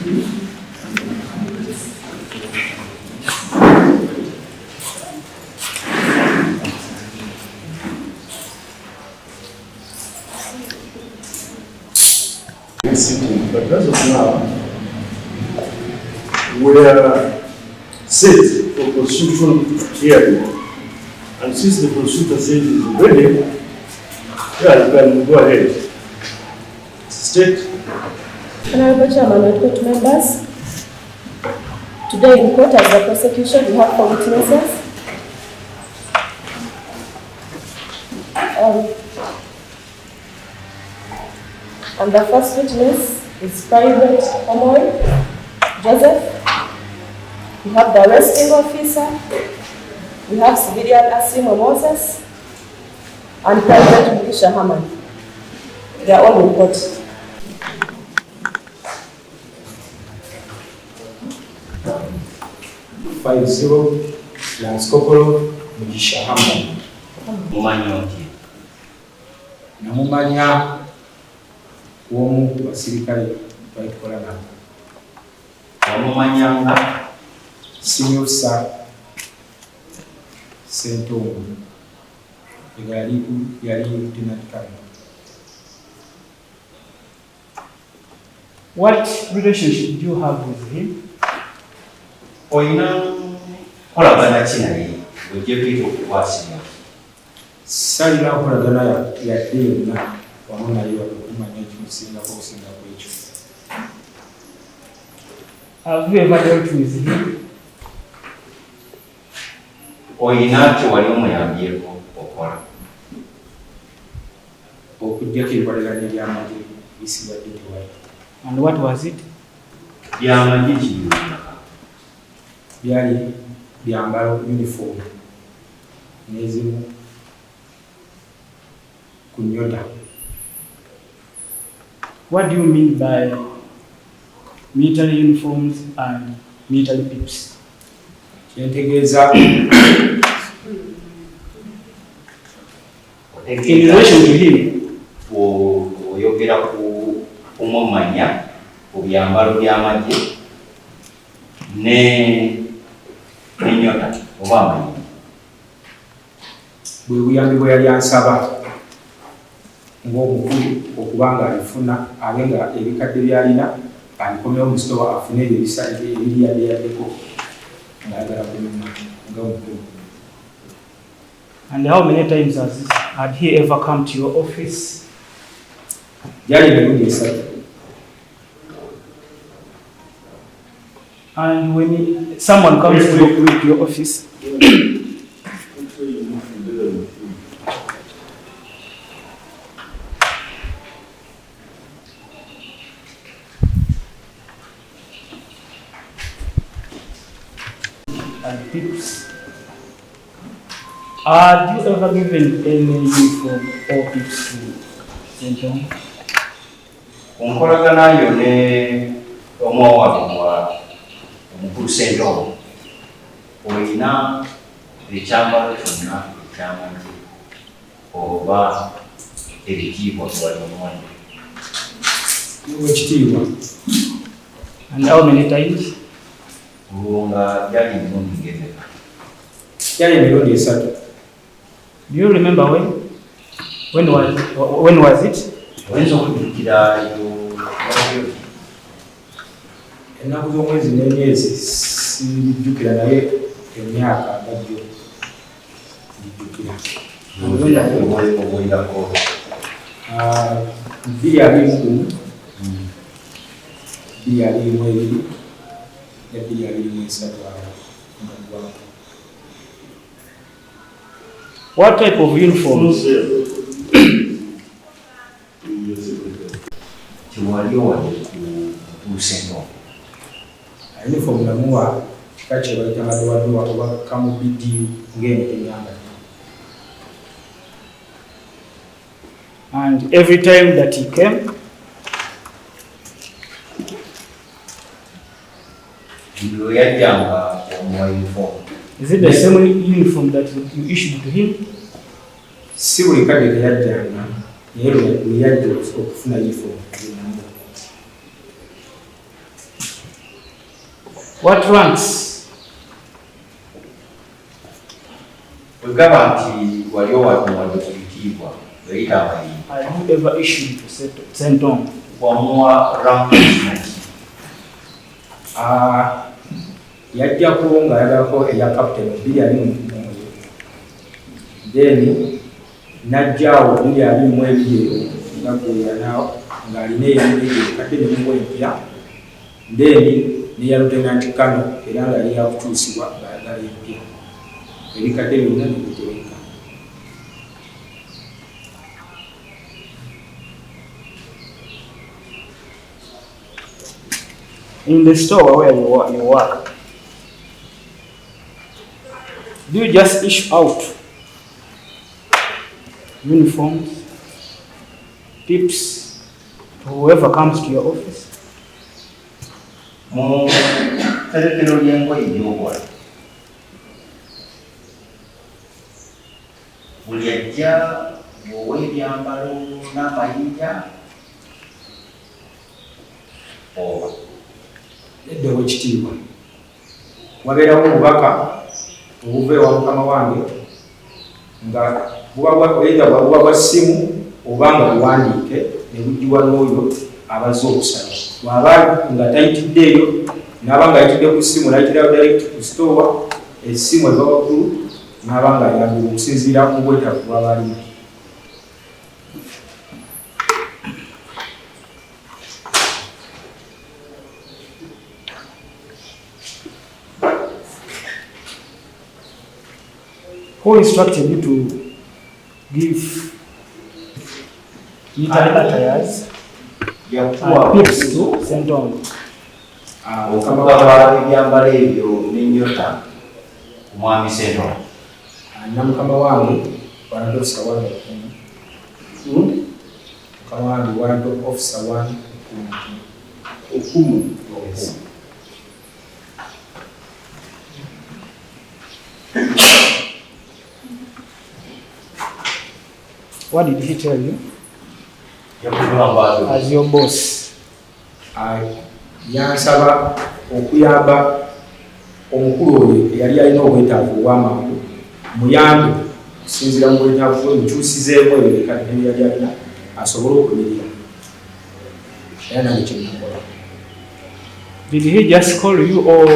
Sitting, but as of now, we are set for prosecution hearing. And since the prosecutor said it is ready, yeah, you can go ahead. State. Honorable Chairman and court members, today in court as the prosecution, we have 4 witnesses. And the first witness is Private Omoy Joseph. We have the arresting officer. We have civilian Asimo Moses and Private Mugisha Haman. They are all in court. Five zero, Lance Corporal Mugisha Haman. Mumanyoti. Namumanya womu basirikale baikola nabo. Wamumanyanga Sinyosa Sentongo. Yali Lieutenant Colonel. What relationship do you have with him? oyina kolagana kinaye ojepita okukwasibwa. Salina okolagana yadde yonna wamu naye okumanya ekimusingako okusingako ekyo. Have you ever dealt with him? Oyina kyewali omuyambyeko okola. Okujjako enkolagana ebyamagye bisigadde tewali. And what was it? Byamagye kibyonna. Byali byambalo uniform nezimu kunyota. What do you mean by military uniforms and military pips? Kyentegeeza In relation to him, oyogera ku kumumanya ku byambalo byamagye n'ennyota oba amanyi. bwe buyambi bwe yali ansaba ng'omukulu okuba nga alifuna abe nga ebikadde byalina alikomyewo mu sitowa afune ebyo ebisale ebiri yaddeyaddeko ng'ayagala kunyuma nga omukulu. and how many times had he ever come to your office? Gyali emirundi 3. And when someone comes to your office, and pips, have you ever given any uniform or pips to Senton? Ku nkolagana yo ne omuwawabi wa omukulu Senton olina ekyambalo kyonna ekyamagye oba ebitiibwa kubali omuwani. Ekitiibwa. And how many times? Nga gyali emirundi ng'emeka. Gyali emirundi 3. Do you remember when? When was it? Oyinza okujjukira ennaku z'omwezi n'emyezi sijjukira naye emyaka gajjo njijjukira. obwirako 2021, 2022 ne 2023. What type of uniforms? kiwali owali ku Senton. Uniform namuwa kika kye bayita madowadowa oba kamubidiyu ng'emyamba. And every time that he came, Buli yajjanga omuwa uniform. is it the same uniform that you issued to him? Si buli kadde teyajjanga naye bwe yajja okufuna uniform. What ranks? Wegamba nti wali owatuwadde ku bitiibwa weyita amayini. Have you ever issued to Senton? Wamuwa rank yajjako ng'ayagalako eya captain 2 then najjaawo 2 nga gweyana ng'alina eyakadde nemuwa empya then neya lieutenant Kano era nga yali yakutuusibwa ng'ayagala empya ebikadde byonna nebitereka. In the store where you work, do you just issue out uniforms, tips to whoever comes to your office? mu terekero ly'engoye by'okola buli ajja bw'owa ebyambalo n'amayinja oba Eddewo ekitiibwa wabeerawo obubaka obuva ewa mukama wange nga buba bwa ssimu oba nga buwandiike ne bujjibwa n'oyo abazze okusaba. Bw'aba nga tayitidde eyo n'aba nga ayitidde ku ssimu n'ayitirayo direct ku store, essimu eva waggulu n'aba nga ayambibwa okusinziira ku bwetaavu bw'aba alina. Who instructed you to give military attires and pips to Senton? okugaba ebyambalo ebyo n'ennyota ku mwami Senton. Alina mukama wange warrant officer 1 mukama wange warrant officer 1 okumu. What did he tell you Yakugamba as your boss? Yansaba okuyamba omukulu oyo eyali alina obwetaavu obw'amangu muyambe okusinziira mu bwetaavu bwe mukyusizeemu ebyo ebikadde byali alina asobole okumirira era nange kyenakola. Did he just call you or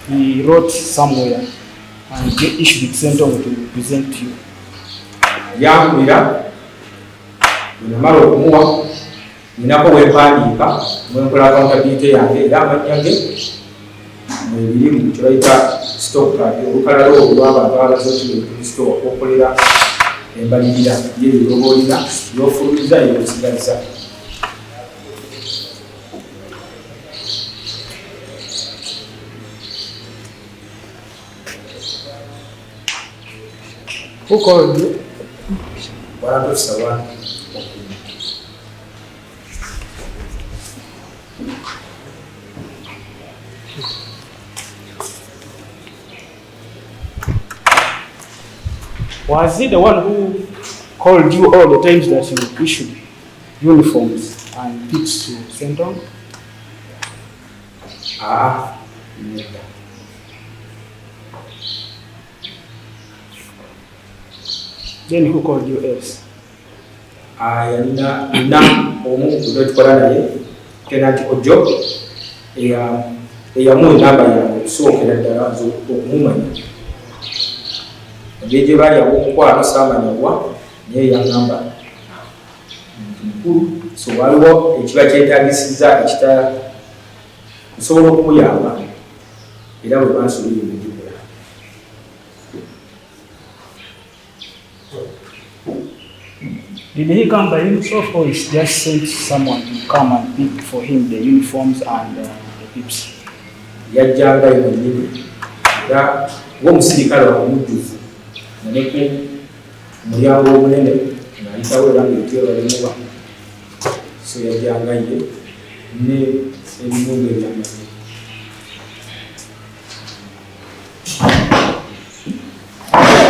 he wrote somewhere and issued Senton to present to you? Yankubira bwenamala okumuwa ninako bwempandiika mwenkola accountability yange era amannya ge mwebiri mu kyebayita stock card olukalala olwo lw'abantu abaze otulisito okwokolera embalirira y'ebirooba olina by'ofulumiza y'osigaliza. Who called you? Warrant officer 1. Was he the one who called you all the times that you issued uniforms and tips to Senton? Nedda. Then who called you else? Yalina omu kutukola naye Tenant Ojo eyamuwa enamba yange okusookera ddala okumumanya gye baali ab'omukwano saamanya wa naye yaŋŋamba mukulu so waliwo ekiba kyetaagisizza ekitala nsobola okumuyamba era bwe bansobole okugikola. Did he come by himself or he just sent someone to come and pick for him the uniforms and the pips? Yajjanga yennyini era ng'omusirikale omujjuvu ne ku mulyango omunene ng'ayitawo era ng'ebitero bimuba so yajjanga ye ne ebimungu ebyamaze.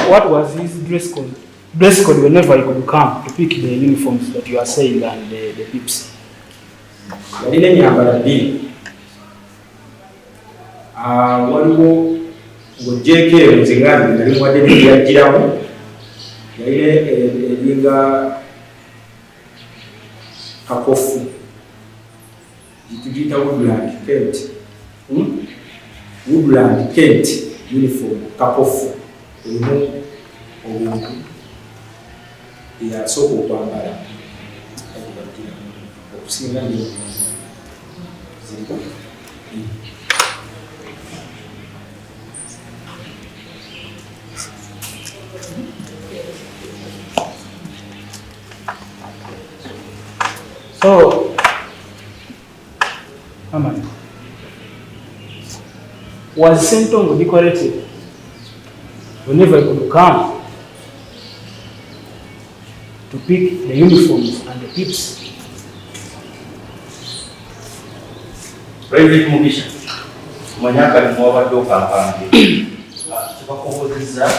What was his dress code? Dress code whenever he could come to pick the uniforms that you are saying and the pips. Yalina ennyambala bbiri waliwo ng'ogyeko nze ngambi nali muwadde nebyagiramu yalina ebinga kakofu tugiyita Woodland Kent Woodland Kent uniform kakofu erimu obuntu yasooka okwambala okusinga So, Aman, was Sentongo decorated whenever he could come to pick the uniforms and the tips? Private Mugisha, Manyaka ni mwabadde okampande kibakobozezza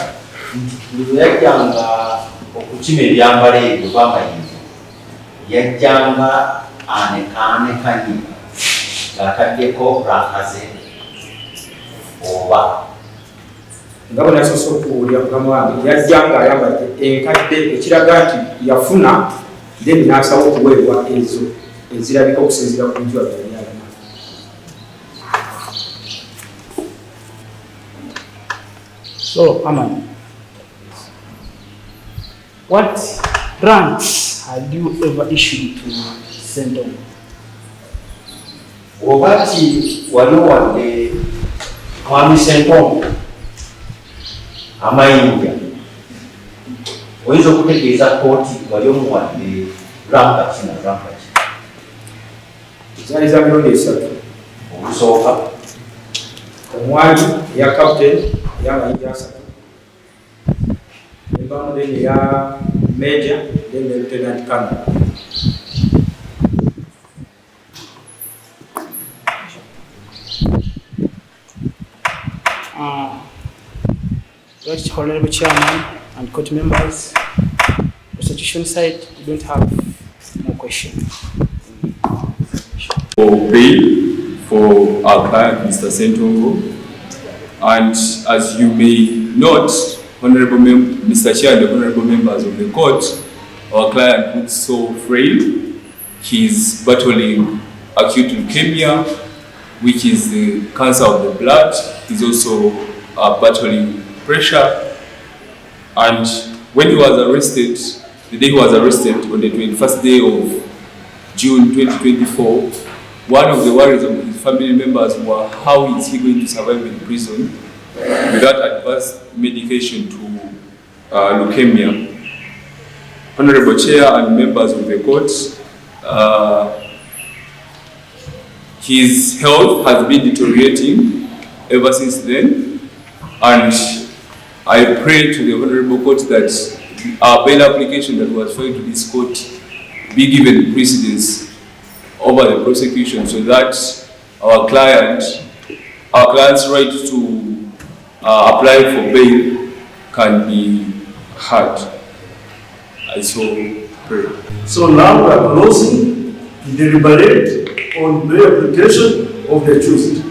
nti yajjanga okukima ebyambalo ebyo bamayinza yajjanga anekaanekanye ng'ataddeko rakaze oba nga bwe nasoose okuwulira mukama wange yajjanga ayambadde enkadde ekiraga nti yafuna then n'asaba okuweebwa ezo ezirabika okusinziira ku njuba byali alina. So, Aman, what ranks had you ever issued to Sentongo? oba ki wali wadde mwami Sentongo amayinja oyinza okutegeeza kooti wali omuwadde rampa ki na rampa ki Zaali za mirundi 3. olusooka Omwali eya captain ey'amayinja 3, embaamu then eya major then ne lieutenant colonel. Right Honorable Chairman and court members, prosecution side, we don't have more questions. For bail for our client, Mr. Sentongo, and as you may note, Mr. Chair and the honorable members of the court, our client looks so frail. He's battling acute leukemia, which is the cancer of the blood. He's also battling pressure. And when he was arrested, the day he was arrested on the 21st day of June 2024, one of the worries of his family members were how is he going to survive in prison without advanced medication to leukemia. Honorable Chair and members of the court, his health has been deteriorating ever since then, and I pray to the Honorable Court that our bail application that was filed to this court be given precedence over the prosecution so that our client's right to apply for bail can be heard. I so pray. So now we are closing to deliberate on the application of the accused.